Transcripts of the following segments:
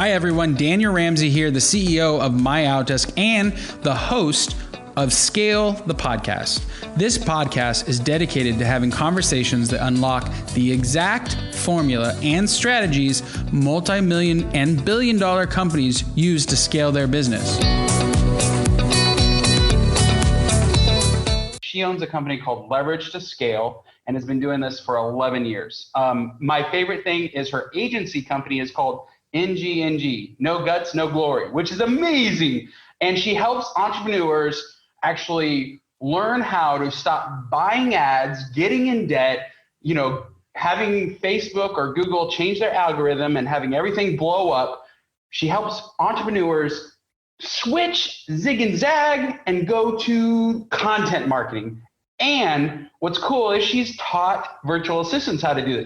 Hi everyone, Daniel Ramsey here, the CEO of My Outdesk and the host of Scale the Podcast. This podcast is dedicated to having conversations that unlock the exact formula and strategies multi-million and billion-dollar companies use to scale their business. She owns a company called Leverage to Scale and has been doing this for 11 years. My favorite thing is her agency company is called NGNG, No Guts, No Glory, which is amazing. And she helps entrepreneurs actually learn how to stop buying ads, getting in debt, having Facebook or Google change their algorithm and having everything blow up. She helps entrepreneurs switch, zig and zag, and go to content marketing. And what's cool is she's taught virtual assistants how to do this.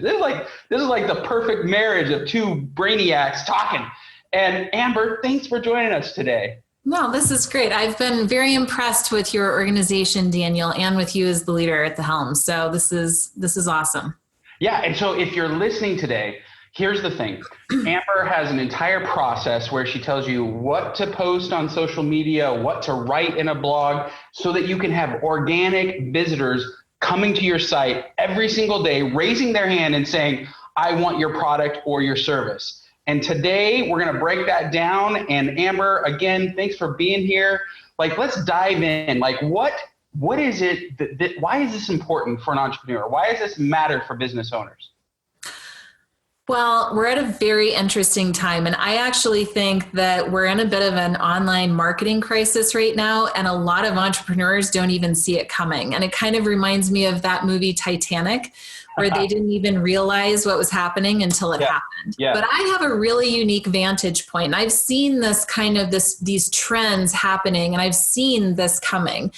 This is like the perfect marriage of two brainiacs talking. And Amber, thanks for joining us today. No, this is great. I've been very impressed with your organization, Daniel, and with you as the leader at the helm. So this is awesome. Yeah, and so if you're listening today, here's the thing. Amber has an entire process where she tells you what to post on social media, what to write in a blog, so that you can have organic visitors coming to your site every single day, raising their hand and saying, I want your product or your service. And today we're going to break that down. And Amber, again, thanks for being here. Let's dive in. What is it why is this important for an entrepreneur? Why does this matter for business owners? Well, we're at a very interesting time, and I actually think that we're in a bit of an online marketing crisis right now, and a lot of entrepreneurs don't even see it coming. And it kind of reminds me of that movie Titanic, where they didn't even realize what was happening until it happened. Yeah. But I have a really unique vantage point, and I've seen these trends happening, and I've seen this coming.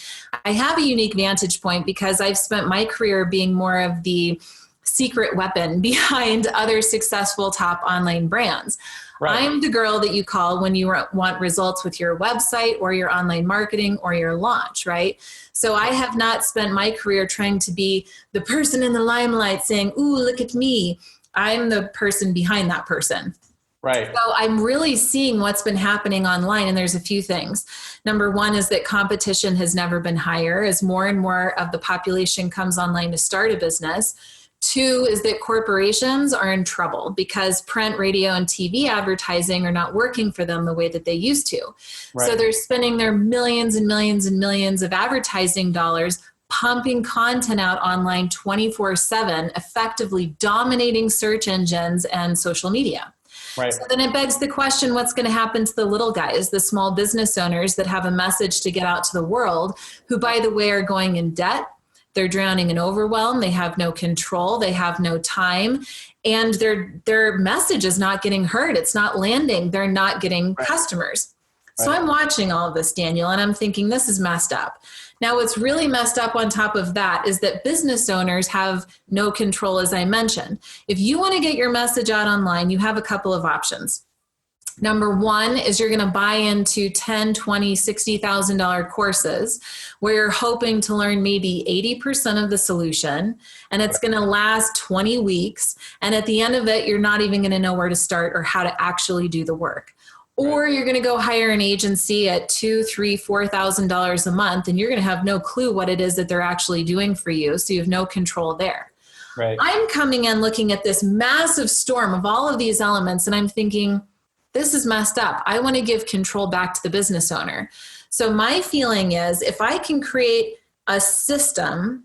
I have a unique vantage point because I've spent my career being more of the secret weapon behind other successful top online brands. Right. I'm the girl that you call when you want results with your website or your online marketing or your launch, right? So I have not spent my career trying to be the person in the limelight saying, ooh, look at me. I'm the person behind that person. Right. So I'm really seeing what's been happening online, and there's a few things. Number one is that competition has never been higher as more and more of the population comes online to start a business. Two is that corporations are in trouble because print, radio, and TV advertising are not working for them the way that they used to. Right. So they're spending their millions and millions and millions of advertising dollars pumping content out online 24/7, effectively dominating search engines and social media. Right. So then it begs the question, what's going to happen to the little guys, the small business owners that have a message to get out to the world, who, by the way, are going in debt? They're drowning in overwhelm. They have no control. They have no time. And their message is not getting heard. It's not landing. They're not getting customers. So I'm watching all of this, Daniel, and I'm thinking this is messed up. Now, what's really messed up on top of that is that business owners have no control, as I mentioned. If you want to get your message out online, you have a couple of options. Number one is you're going to buy into $10,000, $20,000, $60,000 courses where you're hoping to learn maybe 80% of the solution, and it's going to last 20 weeks. And at the end of it, you're not even going to know where to start or how to actually do the work. Or you're going to go hire an agency at $2,000, $3,000, $4,000 a month, and you're going to have no clue what it is that they're actually doing for you. So you have no control there. Right. I'm coming in looking at this massive storm of all of these elements, and I'm thinking, this is messed up. I want to give control back to the business owner. So my feeling is if I can create a system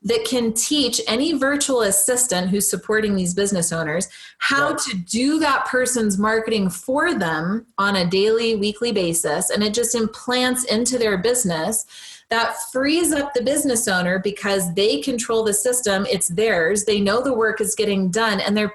that can teach any virtual assistant who's supporting these business owners how to do that person's marketing for them on a daily, weekly basis, and it just implants into their business, that frees up the business owner because they control the system. It's theirs. They know the work is getting done, and they're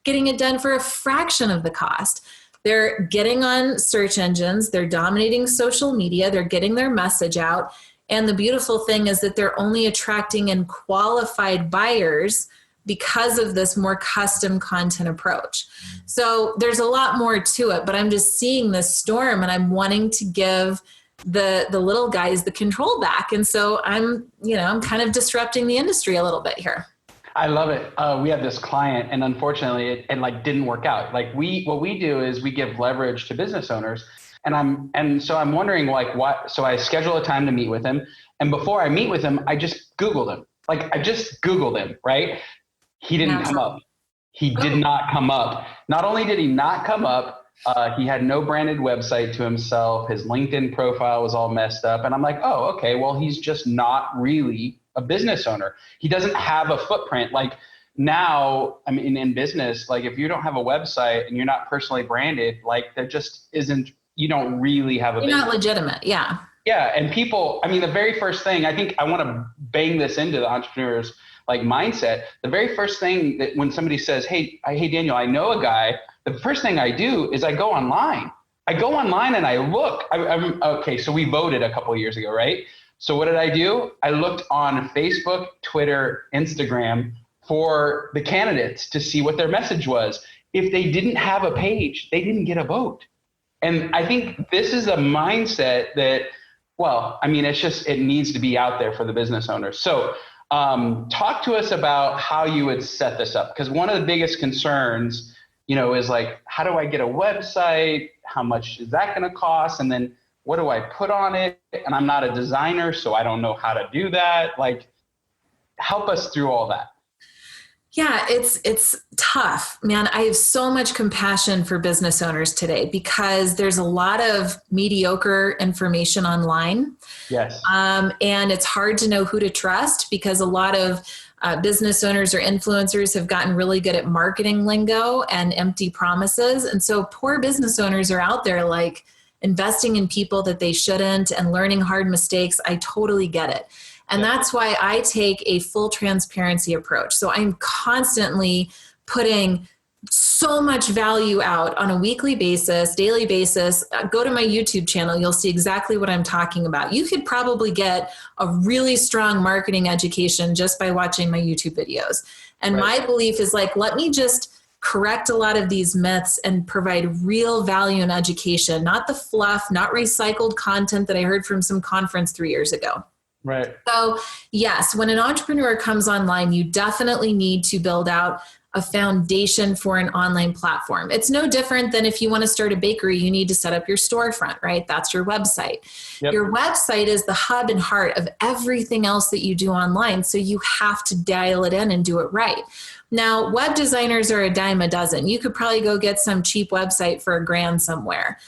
getting it done for a fraction of the cost. They're getting on search engines, they're dominating social media, they're getting their message out. And the beautiful thing is that they're only attracting in qualified buyers because of this more custom content approach. So there's a lot more to it, but I'm just seeing this storm and I'm wanting to give the little guys the control back. And so I'm kind of disrupting the industry a little bit here. I love it. We have this client, and unfortunately, it like didn't work out. Like what we do is we give leverage to business owners, and so I'm wondering like what. So I schedule a time to meet with him, and before I meet with him, I just Googled him. Like I just Googled him, right? He didn't come up. He did not come up. Not only did he not come up, he had no branded website to himself. His LinkedIn profile was all messed up, and I'm like, oh, okay. Well, he's just not really a business owner. He doesn't have a footprint. Like now, I mean, in business, like if you don't have a website and you're not personally branded, like there just isn't, you don't really have a You're business. not legitimate. Yeah. Yeah. And people, I mean, the very first thing, I think I want to bang this into the entrepreneurs like mindset. The very first thing that when somebody says, hey Daniel, I know a guy, the first thing I do is I go online. I go online and I look. Okay, so we voted a couple of years ago, right? So what did I do? I looked on Facebook, Twitter, Instagram for the candidates to see what their message was. If they didn't have a page, they didn't get a vote. And I think this is a mindset that, well, I mean, it needs to be out there for the business owners. So talk to us about how you would set this up. Because one of the biggest concerns, is like, how do I get a website? How much is that going to cost? And then what do I put on it? And I'm not a designer, so I don't know how to do that. Like, help us through all that. Yeah, it's tough, man. I have so much compassion for business owners today because there's a lot of mediocre information online. Yes. And it's hard to know who to trust because a lot of business owners or influencers have gotten really good at marketing lingo and empty promises. And so poor business owners are out there like investing in people that they shouldn't and learning hard mistakes. I totally get it. And that's why I take a full transparency approach. So I'm constantly putting so much value out on a weekly basis, daily basis. Go to my YouTube channel. You'll see exactly what I'm talking about. You could probably get a really strong marketing education just by watching my YouTube videos. And my belief is like, let me just correct a lot of these myths and provide real value and education, not the fluff, not recycled content that I heard from some conference 3 years ago. Right. So yes, when an entrepreneur comes online, you definitely need to build out a foundation for an online platform. It's no different than if you want to start a bakery, you need to set up your storefront, right? That's your website. Yep. Your website is the hub and heart of everything else that you do online. So you have to dial it in and do it right. Now, web designers are a dime a dozen. You could probably go get some cheap website for $1,000 somewhere.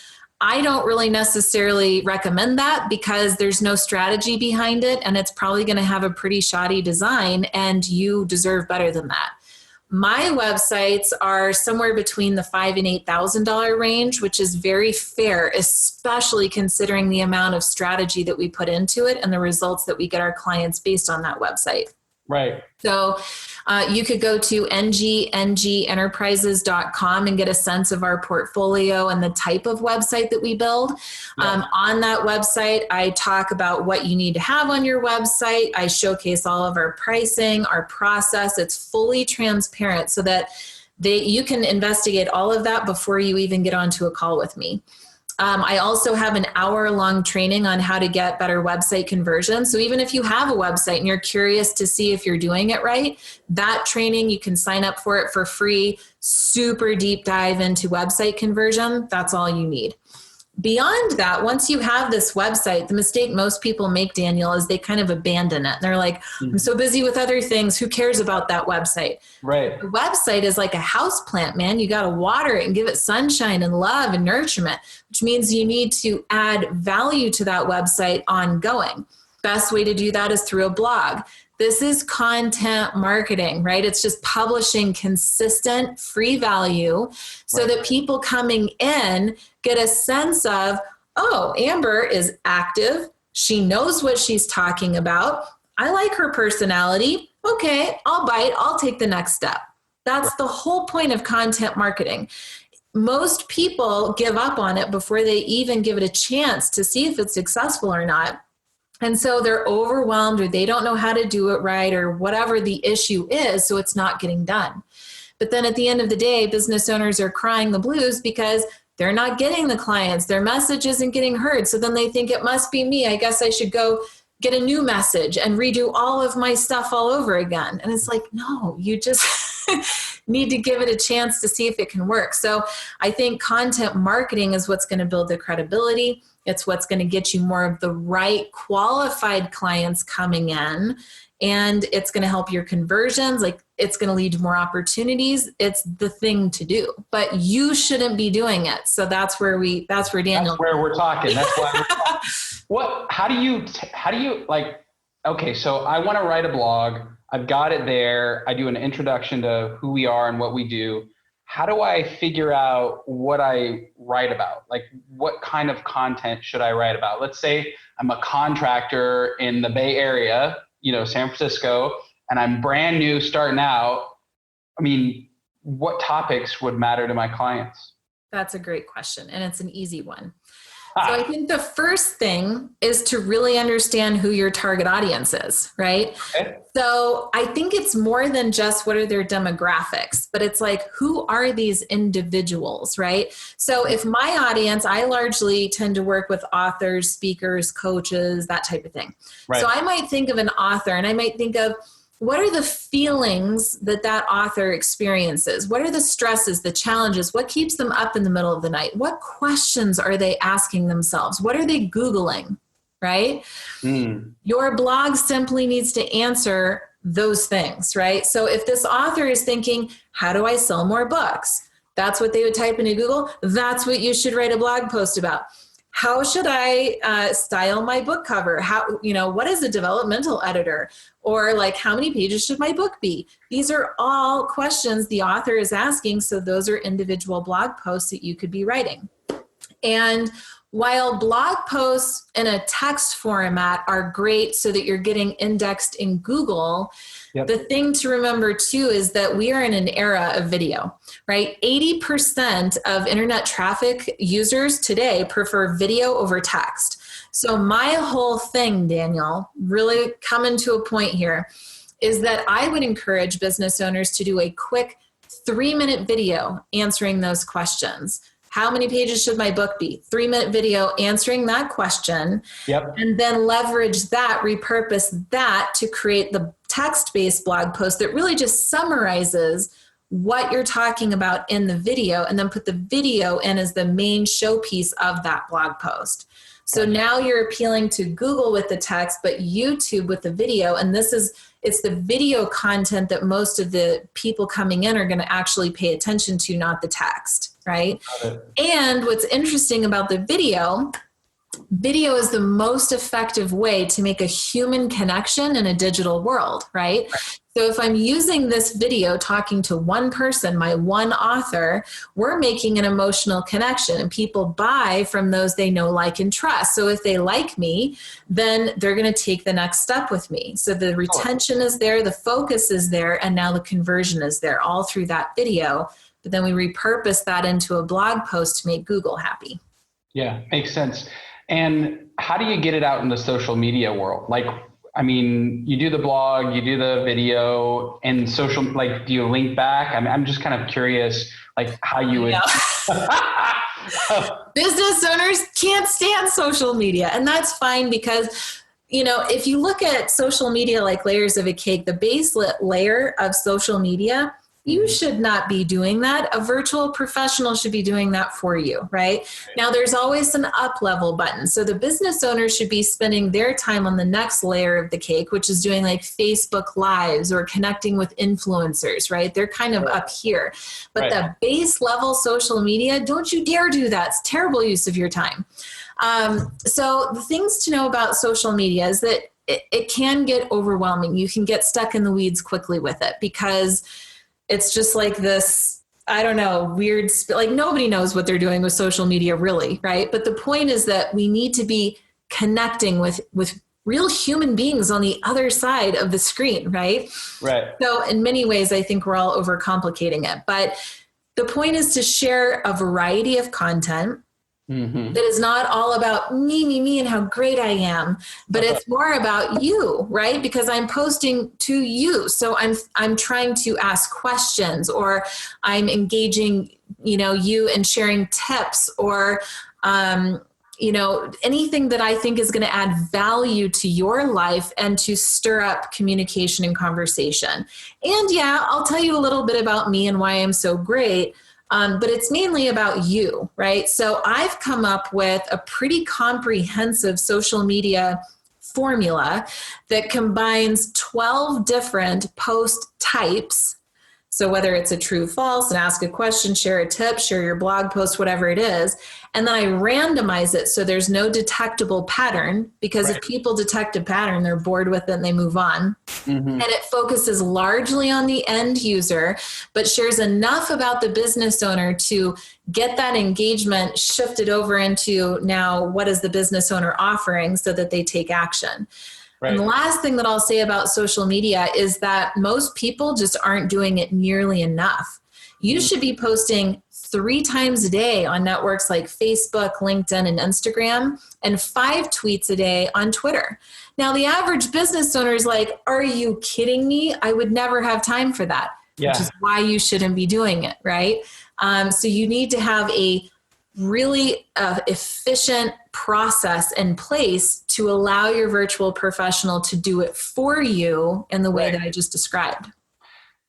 I don't really necessarily recommend that because there's no strategy behind it and it's probably going to have a pretty shoddy design and you deserve better than that. My websites are somewhere between the $5,000 and $8,000 range, which is very fair, especially considering the amount of strategy that we put into it and the results that we get our clients based on that website. Right. So you could go to ngrenterprises.com and get a sense of our portfolio and the type of website that we build. Yeah. On that website, I talk about what you need to have on your website. I showcase all of our pricing, our process. It's fully transparent so that you can investigate all of that before you even get onto a call with me. I also have an hour-long training on how to get better website conversion. So even if you have a website and you're curious to see if you're doing it right, that training, you can sign up for it for free. Super deep dive into website conversion. That's all you need. Beyond that, once you have this website, the mistake most people make, Daniel, is they kind of abandon it. They're like, I'm so busy with other things. Who cares about that website? Right. The website is like a house plant, man. You got to water it and give it sunshine and love and nurturement, which means you need to add value to that website ongoing. Best way to do that is through a blog. This is content marketing, right? It's just publishing consistent free value so that people coming in get a sense of, oh, Amber is active. She knows what she's talking about. I like her personality. Okay, I'll bite. I'll take the next step. That's the whole point of content marketing. Most people give up on it before they even give it a chance to see if it's successful or not. And so they're overwhelmed or they don't know how to do it right or whatever the issue is, so it's not getting done. But then at the end of the day, business owners are crying the blues because they're not getting the clients. Their message isn't getting heard. So then they think it must be me. I guess I should go get a new message and redo all of my stuff all over again. And it's like, no, you just need to give it a chance to see if it can work. So I think content marketing is what's going to build the credibility. It's what's going to get you more of the right qualified clients coming in. And it's going to help your conversions. Like, it's going to lead to more opportunities. It's the thing to do, but you shouldn't be doing it. So that's where Daniel. That's where we're talking. That's why we're talking. How do you like, okay, so I want to write a blog. I've got it there. I do an introduction to who we are and what we do. How do I figure out what I write about? Like, what kind of content should I write about? Let's say I'm a contractor in the Bay Area, San Francisco, and I'm brand new starting out. I mean, what topics would matter to my clients? That's a great question. And it's an easy one. So I think the first thing is to really understand who your target audience is, right? Okay. So I think it's more than just what are their demographics, but it's like, who are these individuals, right? So if my audience, I largely tend to work with authors, speakers, coaches, that type of thing. Right. So I might think of an author and I might think of, what are the feelings that author experiences? What are the stresses, the challenges? What keeps them up in the middle of the night? What questions are they asking themselves? What are they Googling, right? Your blog simply needs to answer those things, right? So if this author is thinking, how do I sell more books? That's what they would type into Google. That's what you should write a blog post about. How should I style my book cover? What is a developmental editor? Or like, how many pages should my book be? These are all questions the author is asking. So those are individual blog posts that you could be writing. And while blog posts in a text format are great so that you're getting indexed in Google, yep. The thing to remember too is that we are in an era of video, right? 80% of internet traffic users today prefer video over text. So my whole thing, Daniel, really coming to a point here, is that I would encourage business owners to do a quick 3-minute video answering those questions. How many pages should my book be? 3-minute video answering that question. Yep. And then leverage that, repurpose that to create the text-based blog post that really just summarizes what you're talking about in the video, and then put the video in as the main showpiece of that blog post. So now you're appealing to Google with the text, but YouTube with the video. And it's the video content that most of the people coming in are going to actually pay attention to, not the text, right? And what's interesting about the video is the most effective way to make a human connection in a digital world, right? So if I'm using this video talking to one person, my one author, we're making an emotional connection, and people buy from those they know, like, and trust. So if they like me, then they're going to take the next step with me. So the retention is there, the focus is there, and now the conversion is there all through that video. But then we repurpose that into a blog post to make Google happy. Yeah, makes sense. And how do you get it out in the social media world? Like, I mean, you do the blog, you do the video, and social, like, do you link back? I'm just kind of curious, like, how you would. Business owners can't stand social media, and that's fine because, if you look at social media like layers of a cake, the base layer of social media, you should not be doing that. A virtual professional should be doing that for you, right? Now, there's always an up level button. So the business owner should be spending their time on the next layer of the cake, which is doing like Facebook Lives or connecting with influencers, right? They're kind of up here. But the base level social media, don't you dare do that. It's terrible use of your time. So the things to know about social media is that it can get overwhelming. You can get stuck in the weeds quickly with it because it's just like this, I don't know, weird, like nobody knows what they're doing with social media really, right? But the point is that we need to be connecting with real human beings on the other side of the screen, right? Right. So in many ways, I think we're all overcomplicating it. But the point is to share a variety of content that is not all about me, and how great I am, but it's more about you, right? Because I'm posting to you. So I'm trying to ask questions, or I'm engaging, you and sharing tips, or anything that I think is going to add value to your life and to stir up communication and conversation. And yeah, I'll tell you a little bit about me and why I'm so great. But it's mainly about you, right? So I've come up with a pretty comprehensive social media formula that combines 12 different post types. So whether it's a true, false, and ask a question, share a tip, share your blog post, whatever it is. And then I randomize it so there's no detectable pattern, because if people detect a pattern, they're bored with it and they move on. Mm-hmm. And it focuses largely on the end user, but shares enough about the business owner to get that engagement shifted over into now what is the business owner offering so that they take action. Right. And the last thing that I'll say about social media is that most people just aren't doing it nearly enough. You should be posting 3 times a day on networks like Facebook, LinkedIn, and Instagram, and 5 tweets a day on Twitter. Now, the average business owner is like, are you kidding me? I would never have time for that, which is why you shouldn't be doing it, right? So you need to have a really efficient process in place to allow your virtual professional to do it for you in the way that I just described.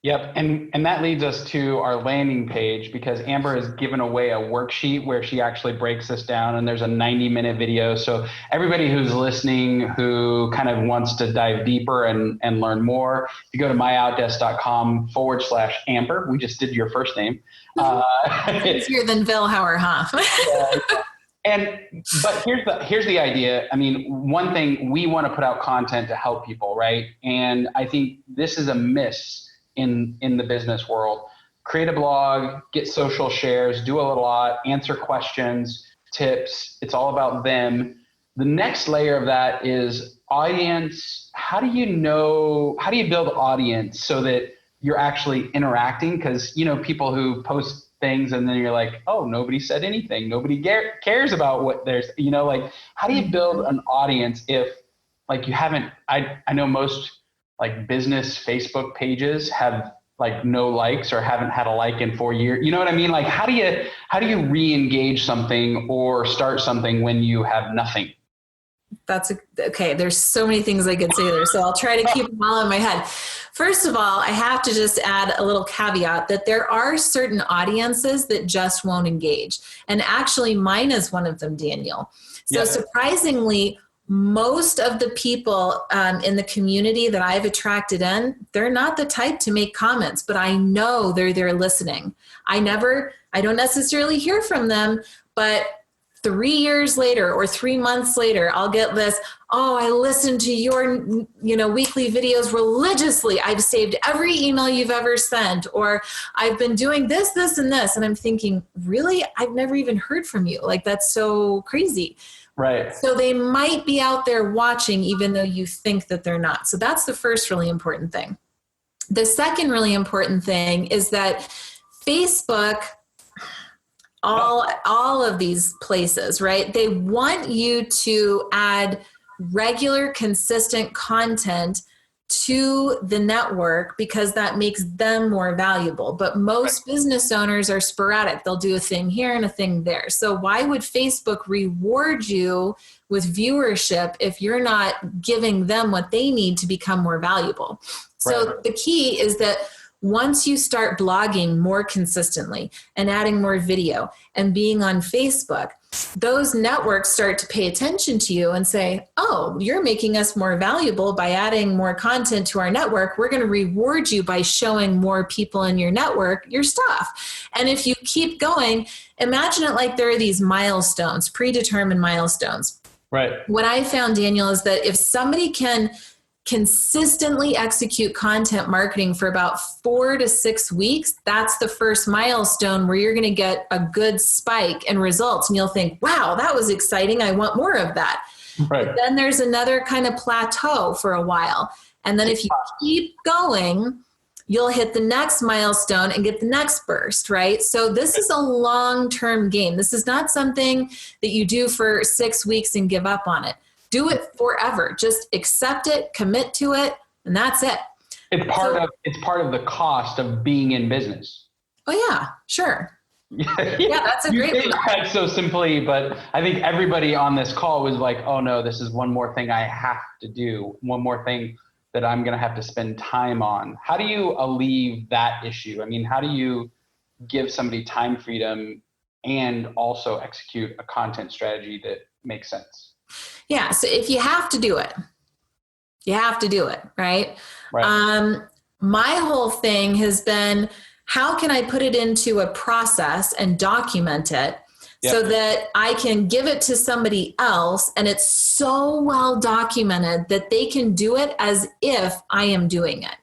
Yep. And that leads us to our landing page, because Amber has given away a worksheet where she actually breaks this down, and there's a 90-minute video. So everybody who's listening who kind of wants to dive deeper and learn more, if you go to myoutdesk.com/Amber, we just did your first name. It's easier than Vilhauer, huh? But here's the idea. I mean, one thing, we want to put out content to help people, right? And I think this is a miss in the business world. Create a blog, get social shares, do a lot, answer questions, tips. It's all about them. The next layer of that is audience. How do you build audience so that you're actually interacting? Because, people who post things and then you're like, oh, nobody said anything. Nobody cares about what there's, how do you build an audience if you haven't, I know most business Facebook pages have no likes or haven't had a like in 4 years. You know what I mean? How do you re-engage something or start something when you have nothing? Okay. There's so many things I could say there. So I'll try to keep them all in my head. First of all, I have to just add a little caveat that there are certain audiences that just won't engage. And actually mine is one of them, Daniel. So surprisingly, most of the people in the community that I've attracted in, they're not the type to make comments, but I know they're there listening. I don't necessarily hear from them, but 3 years later or 3 months later, I'll get this, oh, I listened to your, weekly videos religiously. I've saved every email you've ever sent, or I've been doing this, this, and this. And I'm thinking, really? I've never even heard from you. That's so crazy. Right. So they might be out there watching, even though you think that they're not. So that's the first really important thing. The second really important thing is that Facebook, all of these places, right? They want you to add regular, consistent content to the network because that makes them more valuable. But most business owners are sporadic. They'll do a thing here and a thing there. So why would Facebook reward you with viewership if you're not giving them what they need to become more valuable? So the key is that once you start blogging more consistently and adding more video and being on Facebook, those networks start to pay attention to you and say, oh, you're making us more valuable by adding more content to our network. We're going to reward you by showing more people in your network your stuff. And if you keep going, imagine it like there are these milestones, predetermined milestones. Right. What I found, Daniel, is that if somebody can consistently execute content marketing for about 4 to 6 weeks, that's the first milestone where you're going to get a good spike in results. And you'll think, wow, that was exciting. I want more of that. Right. But then there's another kind of plateau for a while. And then if you keep going, you'll hit the next milestone and get the next burst, right? So this is a long-term game. This is not something that you do for 6 weeks and give up on it. Do it forever. Just accept it, commit to it, and that's it. It's part of the cost of being in business. Oh yeah, sure. Yeah, that's a You great say that so simply, but I think everybody on this call was like, oh no, this is one more thing I have to do, one more thing that I'm going to have to spend time on. How do you alleviate that issue? I mean, how do you give somebody time freedom and also execute a content strategy that makes sense? Yeah. So if you have to do it, you have to do it, right? Right. My whole thing has been, how can I put it into a process and document it so Yep. that I can give it to somebody else and it's so well documented that they can do it as if I am doing it.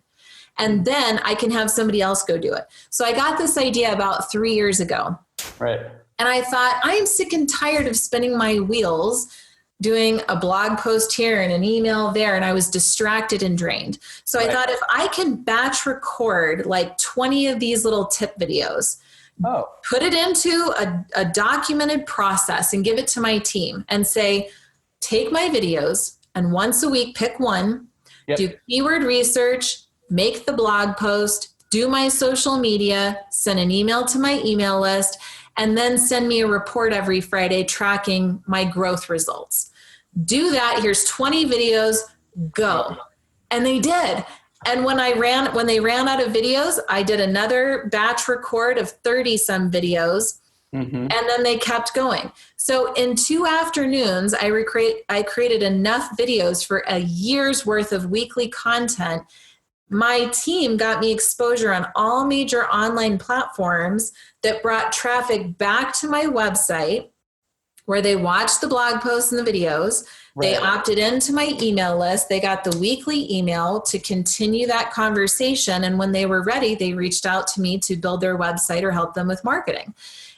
And then I can have somebody else go do it. So I got this idea about 3 years ago. Right. And I thought, I am sick and tired of spinning my wheels doing a blog post here and an email there, and I was distracted and drained. So I thought, if I can batch record like 20 of these little tip videos, put it into a documented process and give it to my team and say, take my videos and once a week pick one, do keyword research, make the blog post, do my social media, send an email to my email list, and then send me a report every Friday tracking my growth results. Do that. Here's 20 videos, go. And they did. And when they ran out of videos, I did another batch record of 30 some videos. And then they kept going. So in 2 afternoons, I created enough videos for a year's worth of weekly content. My team got me exposure on all major online platforms that brought traffic back to my website, where they watched the blog posts and the videos. They opted into my email list. They got the weekly email to continue that conversation. And when they were ready, they reached out to me to build their website or help them with marketing.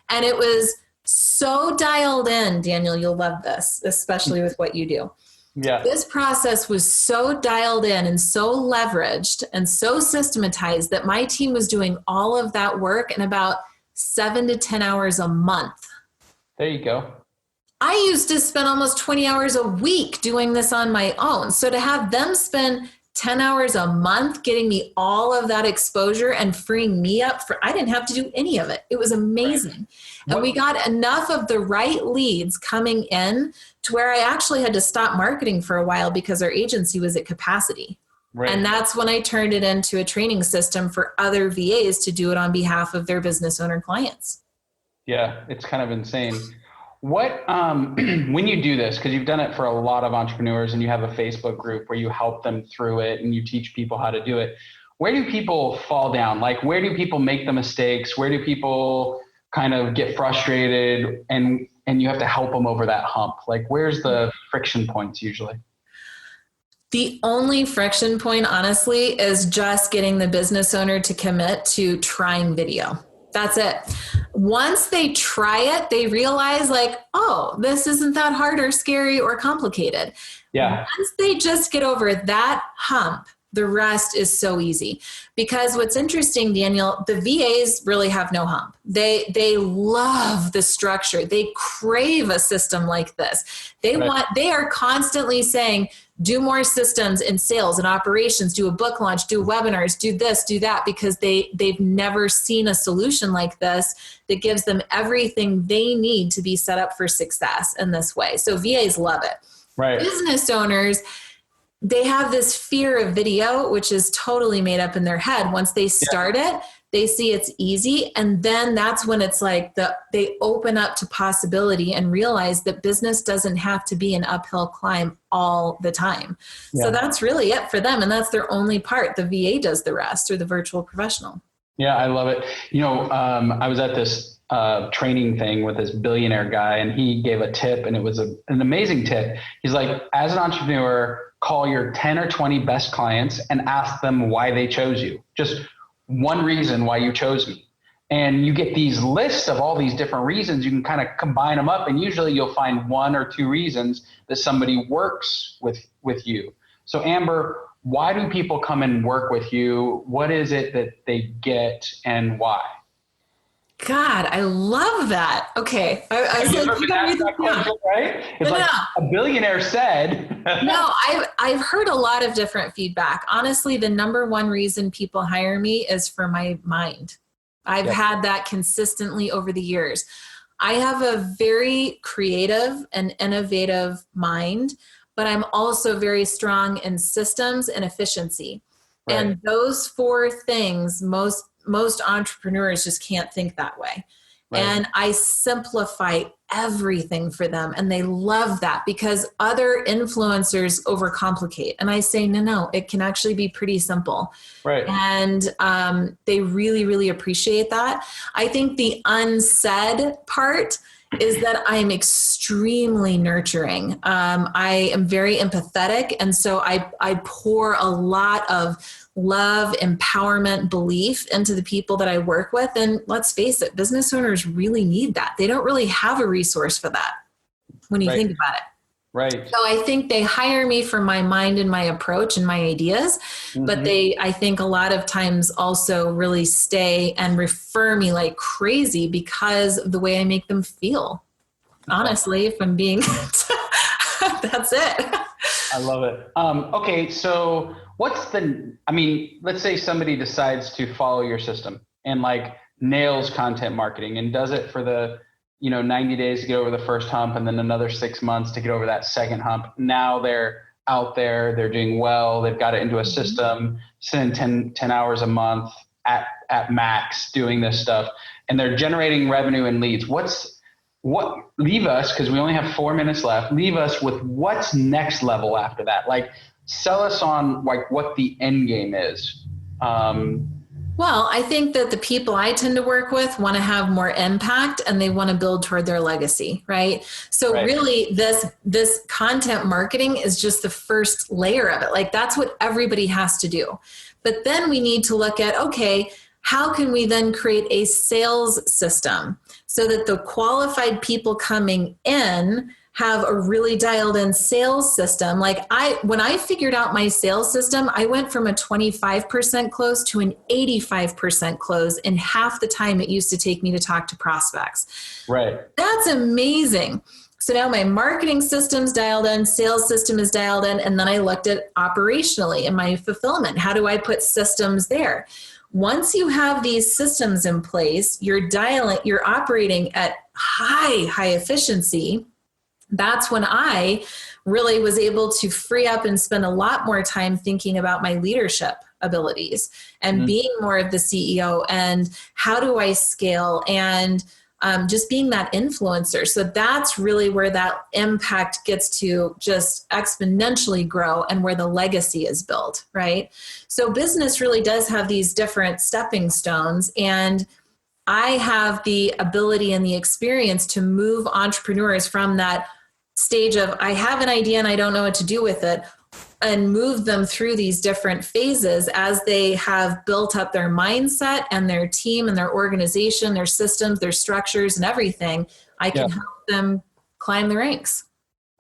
And it was so dialed in, Daniel, you'll love this, especially with what you do. Yeah. This process was so dialed in and so leveraged and so systematized that my team was doing all of that work in about 7 to 10 hours a month. There you go. I used to spend almost 20 hours a week doing this on my own. So to have them spend 10 hours a month getting me all of that exposure and freeing me up I didn't have to do any of it. It was amazing. And we got enough of the right leads coming in to where I actually had to stop marketing for a while because our agency was at capacity. And that's when I turned it into a training system for other VAs to do it on behalf of their business owner clients. Yeah, it's kind of insane. What, when you do this, because you've done it for a lot of entrepreneurs and you have a Facebook group where you help them through it and you teach people how to do it, where do people fall down? Like, where do people make the mistakes? Where do people kind of get frustrated and you have to help them over that hump? Like, where's the friction points usually? The only friction point, honestly, is just getting the business owner to commit to trying video. That's it. Once they try it, they realize like, oh, this isn't that hard or scary or complicated. Yeah. Once they just get over that hump, the rest is so easy. Because what's interesting, Daniel, the VAs really have no hump. They love the structure. They crave a system like this. They are constantly saying, do more systems in sales and operations, do a book launch, do webinars, do this, do that, because they've never seen a solution like this that gives them everything they need to be set up for success in this way. So VAs love it. Right. Business owners, they have this fear of video, which is totally made up in their head. Once they start it, they see it's easy. And then that's when it's like they open up to possibility and realize that business doesn't have to be an uphill climb all the time. Yeah. So that's really it for them. And that's their only part. The VA does the rest, or the virtual professional. Yeah, I love it. You know, I was at this training thing with this billionaire guy, and he gave a tip, and it was an amazing tip. He's like, as an entrepreneur, call your 10 or 20 best clients and ask them why they chose you. Just one reason why you chose me. And you get these lists of all these different reasons. You can kind of combine them up, and usually you'll find 1 or 2 reasons that somebody works with you. So Amber, why do people come and work with you? What is it that they get and why? God, I love that. Okay. I was like, you got me the question, right? It's like a billionaire said. No, I've heard a lot of different feedback. Honestly, the number one reason people hire me is for my mind. I've had that consistently over the years. I have a very creative and innovative mind, but I'm also very strong in systems and efficiency. Right. And those four things, most entrepreneurs just can't think that way. Right. And I simplify everything for them. And they love that because other influencers overcomplicate. And I say, no, it can actually be pretty simple. Right. And they really, really appreciate that. I think the unsaid part is that I'm extremely nurturing. I am very empathetic. And so I pour a lot of love, empowerment, belief into the people that I work with. And let's face it, business owners really need that. They don't really have a resource for that when you think about it. Right. So I think they hire me for my mind and my approach and my ideas, but I think a lot of times also really stay and refer me like crazy because of the way I make them feel. Honestly, if I'm being, that's it. I love it. Okay. So let's say somebody decides to follow your system and like nails content marketing and does it for the 90 days to get over the first hump and then another 6 months to get over that second hump. Now they're out there, they're doing well, they've got it into a system, spending 10 hours a month at max doing this stuff, and they're generating revenue and leads. Leave us, because we only have 4 minutes left, leave us with what's next level after that. Like sell us on like what the end game is. Well, I think that the people I tend to work with want to have more impact and they want to build toward their legacy, right? So really this content marketing is just the first layer of it. Like that's what everybody has to do. But then we need to look at, okay, how can we then create a sales system so that the qualified people coming in have a really dialed in sales system? Like when I figured out my sales system, I went from a 25% close to an 85% close in half the time it used to take me to talk to prospects. Right. That's amazing. So now my marketing system's dialed in, sales system is dialed in, and then I looked at operationally in my fulfillment. How do I put systems there? Once you have these systems in place, you're operating at high efficiency. That's when I really was able to free up and spend a lot more time thinking about my leadership abilities and being more of the CEO and how do I scale and just being that influencer. So that's really where that impact gets to just exponentially grow and where the legacy is built, right? So business really does have these different stepping stones, and I have the ability and the experience to move entrepreneurs from that stage of I have an idea and I don't know what to do with it, and move them through these different phases as they have built up their mindset and their team and their organization, their systems, their structures and everything. I can help them climb the ranks.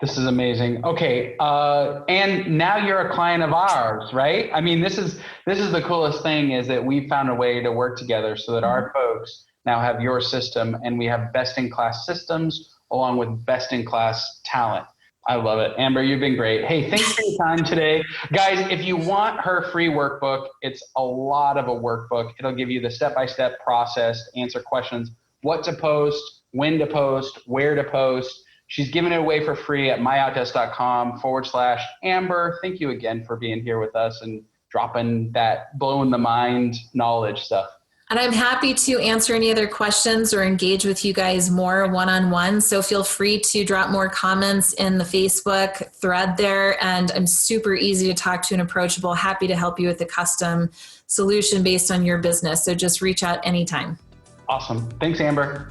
This is amazing. Okay. And now you're a client of ours, right? I mean, this is the coolest thing is that we found a way to work together so that our folks now have your system and we have best-in-class systems along with best-in-class talent. I love it. Amber, you've been great. Hey, thanks for your time today. Guys, if you want her free workbook, it's a lot of a workbook. It'll give you the step-by-step process to answer questions, what to post, when to post, where to post. She's giving it away for free at myoutdesk.com/Amber. Thank you again for being here with us and dropping that blowing the mind knowledge stuff. And I'm happy to answer any other questions or engage with you guys more one-on-one. So feel free to drop more comments in the Facebook thread there. And I'm super easy to talk to and approachable. Happy to help you with a custom solution based on your business. So just reach out anytime. Awesome. Thanks, Amber.